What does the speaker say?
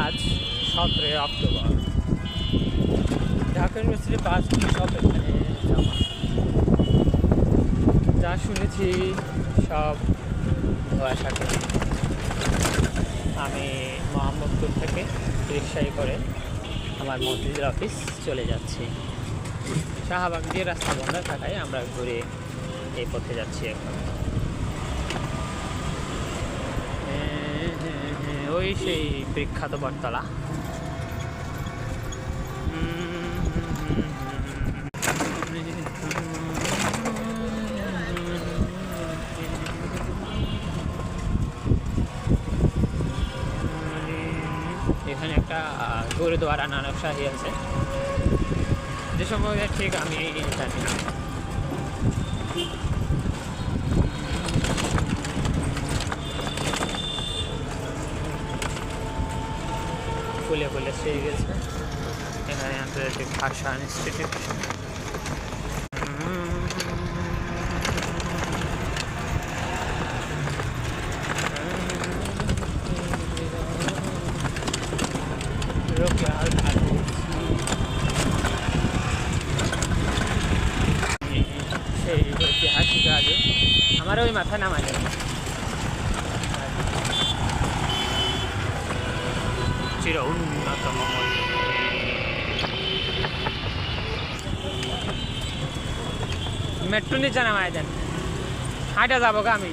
আজ 17 October. Dhaka university বাস সব এখানে জমা। যা শুনেছি সব ধোঁয়াশাকে। আমি মোহাম্মদপুর থেকে রিক্সায় করে আমার মসজিদের অফিস চলে যাচ্ছি। শাহবাগ দিয়ে রাস্তা বন্ধ থাকায় আমরা ঘুরে এই পথে যাচ্ছি এখন। ওই সেই বিখ্যাত বটতলা। এখানে একটা গুরুদুয়ারা নানক শাহী আছে, যে সময় ঠিক আমি জানি না। ফুলে ফুলে ছেয়ে গেছে। এখানে আন্তর্জাতিক ভাষা ইনস্টিটিউট। সেই ঐতিহাসিক আগে আমার ওই মাথা নামা যায় চির উন্নতম মেট্রো নিচে নামায় দেন, হাঁটা যাবো গা আমি।